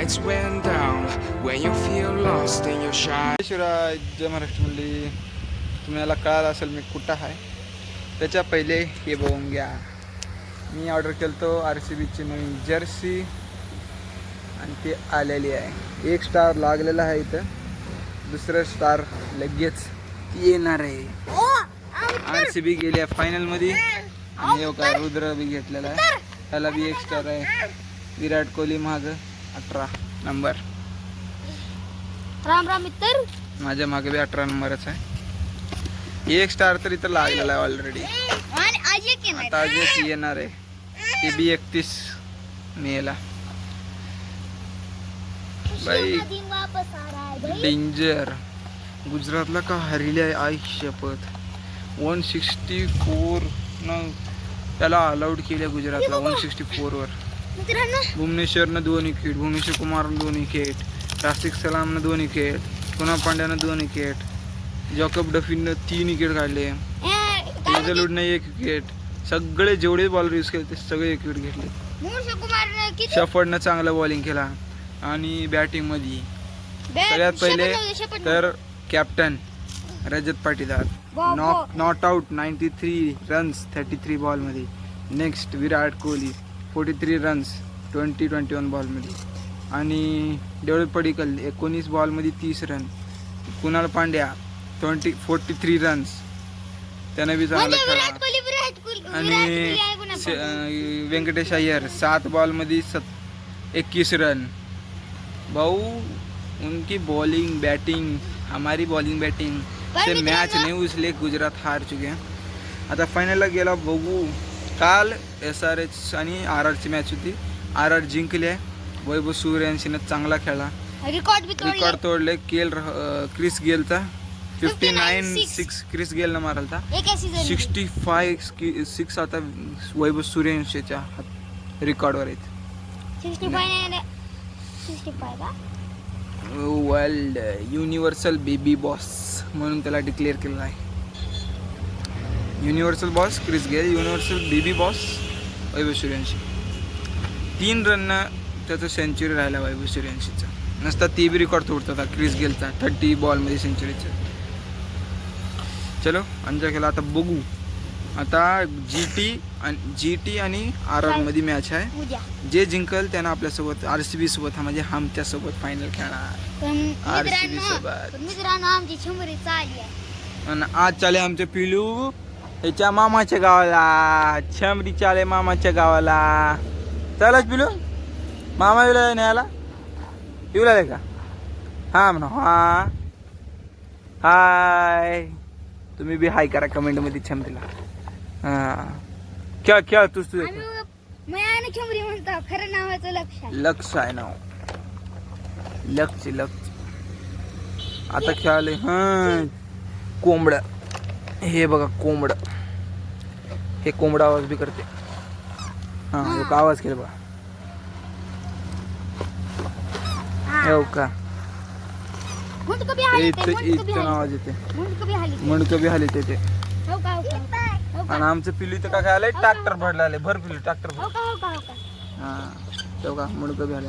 lights went down when you feel lost in your shine. Shivraj जय महाराष्ट्रामध्ये तुम्हाला कळालं असेल मी कुठं आहे. त्याच्या पहिले हे बघून घ्या, मी ऑर्डर केलतो RCBची नवीन जर्सी आणि ते आलेली आहे. 1 स्टार लागलेला आहे इथं, दुसरं स्टार लगेच येणार आहे. RCB गेली आहे फायनलमध्ये आणि हे का रुद्र बी घेतलेला आहे, त्याला बी 1 स्टार आहे. विराट कोहली मागं 18 नंबर, राम राम मित्र, माझ्या मागे बी 18 नंबरच आहे. 1 स्टार तर इथं लागलेला आहे ऑलरेडी. आता अजय येणार आहे, ते बी 31 मेला. बाई डेंजर, गुजरातला का हरले आहे आई शपथ. 164 न त्याला अलाउड केले गुजरातला 164 वर. भुवनेश्वरनं 2 विकेट, भुवनेश्वर कुमारनं 2 विकेट, राशिक सलामनं 2 विकेट, कुणाल पांड्यानं 2 विकेट, जॉकब डफीनं 3 विकेट काढले, हेजलवूडनं 1 विकेट. सगळे जेवढे बॉलर यूज केले ते सगळे 1 विकेट घेतले. शफर्डनं चांगलं बॉलिंग केला आणि बॅटिंग मध्ये सगळ्यात पहिले तर captain Rajat Patidar not out 93 runs 33 बॉलमध्ये. नेक्स्ट विराट कोहली 43 रन्स 21 बॉलमध्ये. आणि डेव्हिड पडिक्कल 19 बॉलमध्ये 30 रन. कुणाल पांड्या 43 रन्स, त्यानं बी चांगलं खेळला. आणि व्यंकटेश अय्यर 7 बॉलमध्ये 21 रन. भाऊ उनकी बॉलिंग बैटिंग, हमारी बॉलिंग बैटिंग से मैच नहीं, इसलिए गुजरात हार चुके हैं. आता फायनलला गेला बघू. काल SRH आणि RRची मॅच होती, RR जिंकली आहे. वैभव सूर्यवंशीनं चांगला खेळला, रिकॉर्ड तोडले. क्रिस गेलचा 59-6 क्रिस गेलनं मारला होता. 65-6 आता वैभव सूर्यवंशीच्या रिकॉर्डवर आहेत. वर्ल्ड युनिव्हर्सल बेबी बॉस म्हणून त्याला डिक्लेअर केलेला आहे. Universal boss Chris Gayle, universal baby boss Vaibhav Suryavanshi. 3 रननं त्याचं सेंचुरी राहिला वैभव सूर्यवंशीचा. नसता ते बी रेकॉर्ड तोडतात क्रिस गेलचा 30 बॉलमध्ये सेंचुरीचं. चलो अंजा खेळा. आता बघू, आता GT आणि RR मध्ये मॅच आहे. जे जिंकल त्यानं आपल्यासोबत RCB सोबत म्हणजे आमच्यासोबत फायनल खेळणार. RCB सोबत आणि आज चाले आमचे पिलू ह्याच्या मामाच्या गावाला. छमरी चाले मामाच्या गावाला. चलाच पिलू, मामा येऊ न्यायला येऊ लागले का? हा म्हणा हा. हाय, तुम्ही बी हाय करा कमेंट मध्ये छमरीला. हा खेळ तूच तुझ खरं नावाचं लक्ष आहे नाव. लक्ष. आता खेळाले हा कोंबड. हे बघा कोंबड, हे कोंबड आवाज बी करते. हा एक आवाज केला बघा. हो का, इथं आवाज येते, मुंडकं बी हाली ते. आणि आमचं पिलू तर काय खायला ट्रॅक्टर भरला भर पिलू ट्रॅक्टर भर. हा तेव्हा का मुंडकं बी हाले.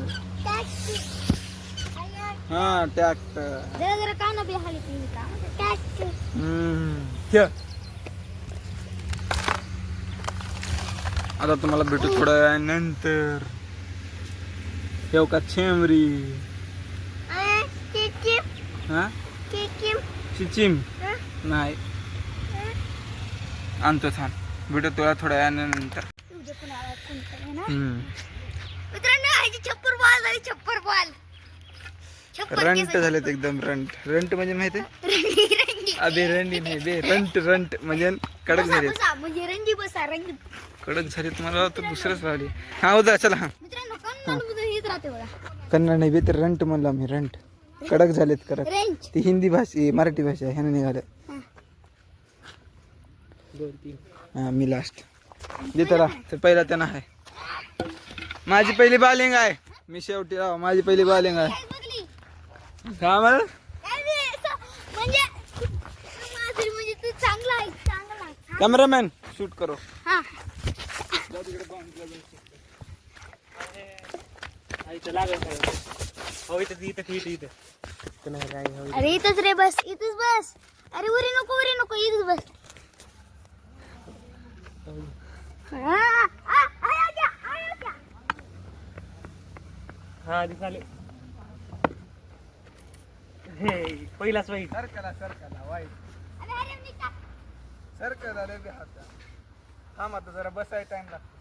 हा ट्रॅक्टर. आता तुम्हाला भेटू थोड्या वेळानंतर. ठेव का छेमरी. हा चिचिम नाही आणतो, थांब भेटू तुला थोड्या वेळानंतर. रंट झालेत एकदम. रंट म्हणजे माहिती आहे? अबे रंडी नाही बे, रंट म्हणजे कडक झाले. कडक झाले तुम्हाला तर दुसरंच राहिले. हा उद्या चला. हा कन्नड नाही बे, तर रंट म्हणला मी. रंट कडक झालेत. कडक ती हिंदी भाषा मराठी भाषा ह्यानं निघालं. हा मी लास्ट देतो तर पहिला त्यांना आहे. माझी पहिली बॉलिंग आहे, मी शेवटी राहा. माझी पहिली बॉलिंग आहे. का मला कॅमेरामॅन शूट करो. अरे इथंच रे बस इथंच बस. अरे उरी नको इथंच बस. हा दिसाले हे पहिलाच वाईट सरकला वाईट सरकल आले बी हात थांब आता जरा बसाय टाइम लागतो.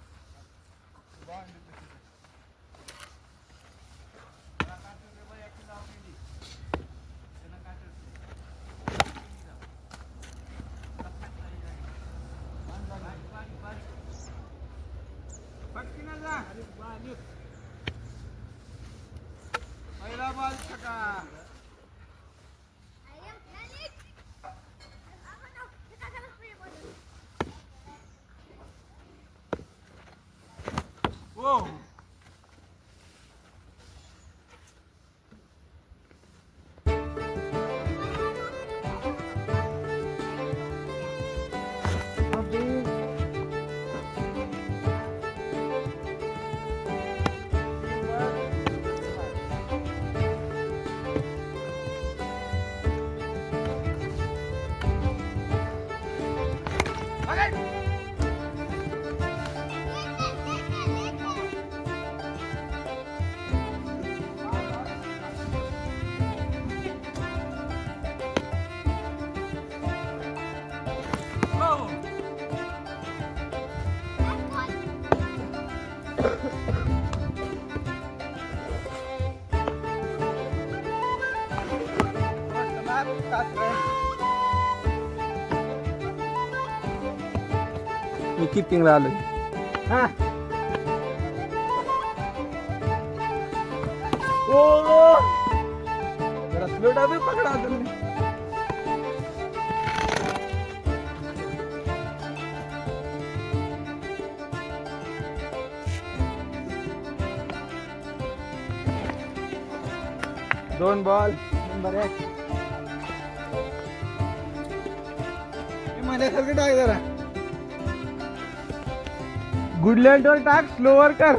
पहिला बॉल छका. ओ मी किपिंगला आलोय. जरा स्लो डाबे पकडा तुम्ही. दोन बॉल नंबर 1. माझ्यासारखं टाक जरा. गुडलँडवर टाक स्लोवर कर.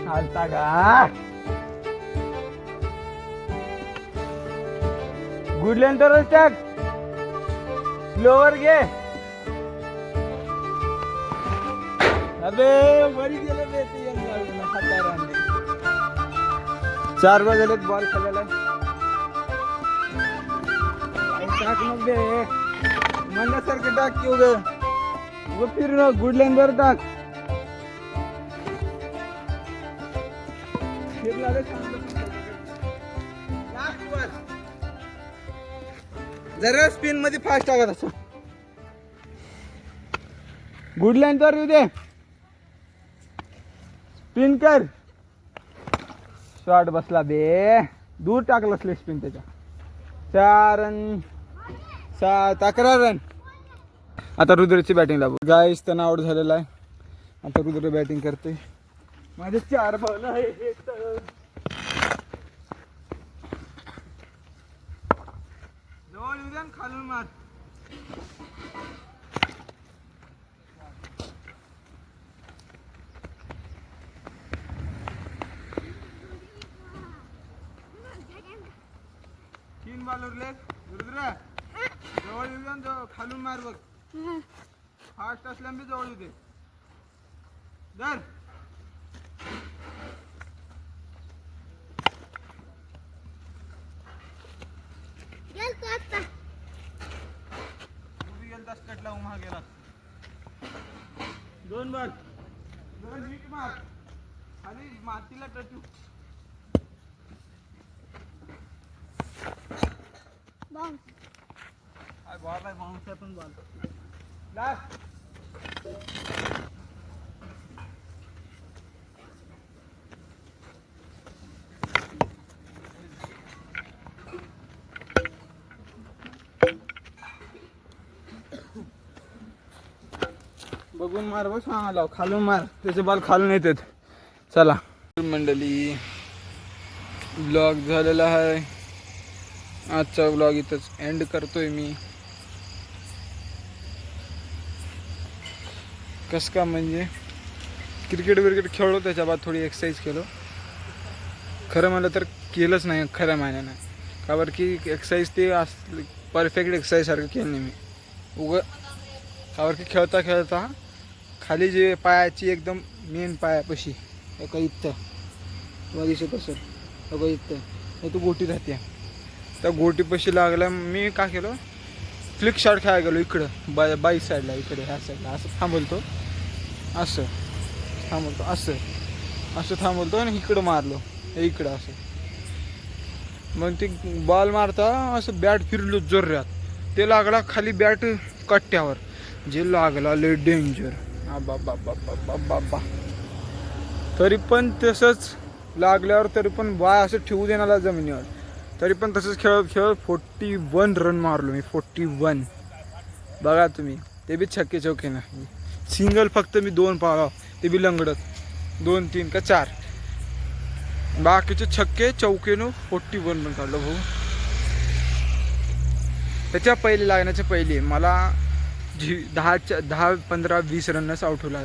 हालता का गुडलँडवरच टाक स्लोवर घे. अबे वरी गेलं बे ते हातारांनी. 4 वाजलेत बॉल खाल्याला. टाक मग दे म्हणण्यासारखं टाक की उगं फिर गुडलँडवर टाक. फिरला रे जरा स्पिन मध्ये फास्ट टाका तसं. गुडलँडवर येऊ दे. स्पिन कर. शॉट बसला बे. दूर टाकला स्पिन त्याच्या. 4 रन 7 11 रन. आता रुद्रची बॅटिंग लागू. गाईस त्यांना आउट झालेला आहे. आता रुद्र बॅटिंग करते. माझे 4 बॉल आहेत. जवळ येऊ द्या खालून मार. बॉल उरले. रुद्र जवळ येऊ द्या खालून मार बघ. फास्ट असल्यामुळे जवळ येऊ दे. धर. कटला उमा गेला. 2 बॉल 2 हिट मार. खाली मातीला टचू. बॉल आहे बाउन्स आहे पण बॉल लास्ट. बघून मार बघ. लाव खालून मार. त्याचे बॉल खालून येतात. चला मंडळी ब्लॉग झालेला आहे. आजचा ब्लॉग इथंच एंड करतोय मी. कसं का म्हणजे क्रिकेट खेळलो, त्याच्या बाद थोडी एक्सरसाइज केलो. खरं म्हणलं तर केलंच नाही खऱ्या मायन्यानं, का बरं की एक्सरसाइज ते परफेक्ट एक्सरसाइज सारखं केलं नाही मी. का बरं की खेळता खेळता खाली जे पायाची एकदम मेन पायापाशी एका इथं तुम्हाला दिसत असेल बघा इथं तू गोटी राहते, त्या गोटीपाशी लागला. मी काय केलं, फ्लिक शॉट खेळायला गेलो इकडं बाई साईडला, इकडे ह्या साईडला असं थांबवतो, असं थांबवतो, असं थांबवतो आणि इकडं मारलो इकडं असं. मग ते बॉल मारता असं बॅट फिरलो जोरात, ते लागला खाली बॅट कट्ट्यावर, जे लागला लय डेंजर. बाबा तरी पण तसंच लागल्यावर तरी पण बाय असं ठेवू देण्याला जमिनीवर, तरी पण तसंच खेळत 41 रन मारलो मी. 41 बघा तुम्ही, ते बी छक्के चौके ना. सिंगल फक्त मी 2 पाळा, ते बी लंगडत 2 3 का 4, बाकीचे छक्के चौकेनं 41 रन काढलं भाऊ. त्याच्या पहिले लागण्याच्या पहिले मला 10 15 20 रनच आउट होला,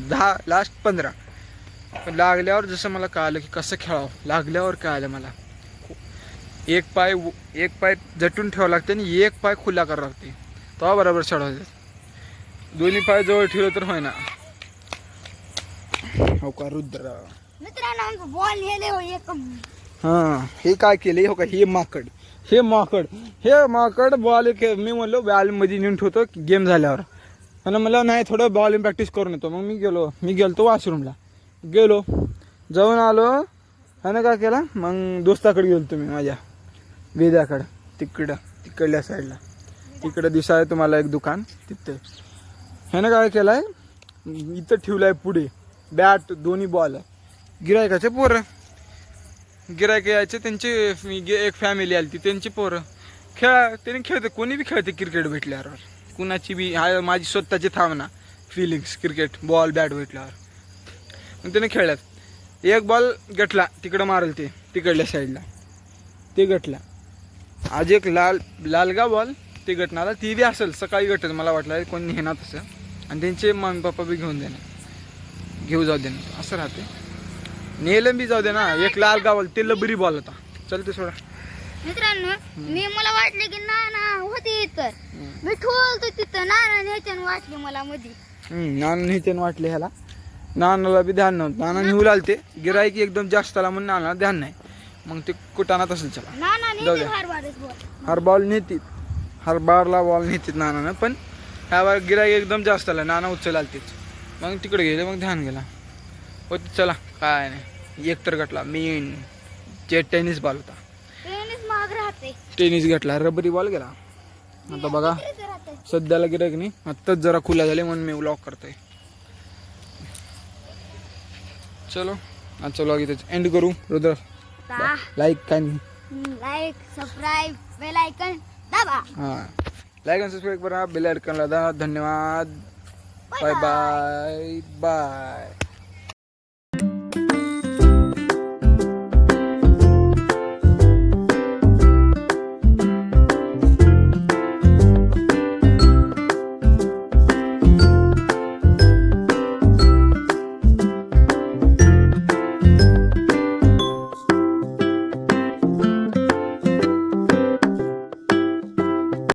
10 लास्ट 15. पण लागल्यावर जसं मला कळालं की कसं खेळावं, लागल्यावर कळालं मला एक पाय झटून ठेवावं लागते आणि एक पाय खुला करावं लागते, तेव्हा बरोबर चढवायचं. दोन्ही पाय जवळ ठेवलं तर होय ना. हो का रुद्र मित्रांनो बॉल नेले हो एक. हां हे काय केले हो का, हे माकड बॉल मी म्हणलो बॉलमध्ये नेऊन ठेवतो गेम झाल्यावर, आणि मला नाही थोडं बॉल प्रॅक्टिस करून येतो. मग मी गेलो वॉशरूमला, जाऊन आलो ह्यानं काय केला, मग दोस्ताकडे गेलो तुम्ही माझ्या वेद्याकडं, तिकडल्या साईडला तिकडं दिसाय तुम्हाला एक दुकान, तिथं ह्यानं काय केलं आहे, इथं ठेवलं आहे पुढे बॅट, दोन्ही बॉल. गिरायकाचे पोरं यायचे, त्यांची एक फॅमिली आली ती, त्यांची पोरं त्याने खेळते, कोणी बी खेळते क्रिकेट भेटल्यावर, कुणाची बी. हा माझी स्वतःची थांबना फिलिंग्स क्रिकेट बॉल बॅट भेटल्यावर. मग त्याने खेळल्यात, एक बॉल गटला तिकडं मारल ते तिकडल्या साईडला, ते गटला. आज एक लालगा बॉल ते गटणारा, ती बी असेल सकाळी गटत मला वाटलं कोणी नेणार तसं, आणि त्यांचे मम्मी पप्पा बी घेऊ जाऊ देणार असं राहते. नेलं बी जाऊ दे ना. एक लालगा बॉल ते लबरी बॉल होता, चलते सोडा. मित्रांनो मला वाटले की नाना होती इथं, मी ठेवतो तिथं, नाना न्यायच्यानं वाटले मला मध्ये. नाना न्यायच्यानं वाटले ह्याला, नानाला बी ध्यान नव्हतं. नाना नेऊ लागते, गिरायकी एकदम जास्त आला म्हणून नानाला ध्यान नाही, मग ते कुटाणात असेल. चला जाऊ द्या. हर बारला बॉल नेतीत नानानं, पण ह्यावर गिरायक एकदम जास्त आला, नाना उचल आलतीच, मग तिकडे गेले, मग ध्यान गेला होती. चला काय नाही, एक तर गटला मेन जे टेनिस बॉल होता, टेनिस गटला, रबरी बॉल गेला. आता बघा सध्याला गिरायक नाही, आत्ताच जरा खुला झाले म्हणून मी व्लॉग करतोय. चलो आजचा व्लॉग इथेच एंड करू. Rudra like subscribe bell icon दाबा. हां लाईक आणि सबस्क्राईब करा, बेल आयकनला दाबा. धन्यवाद. Bye bye bye.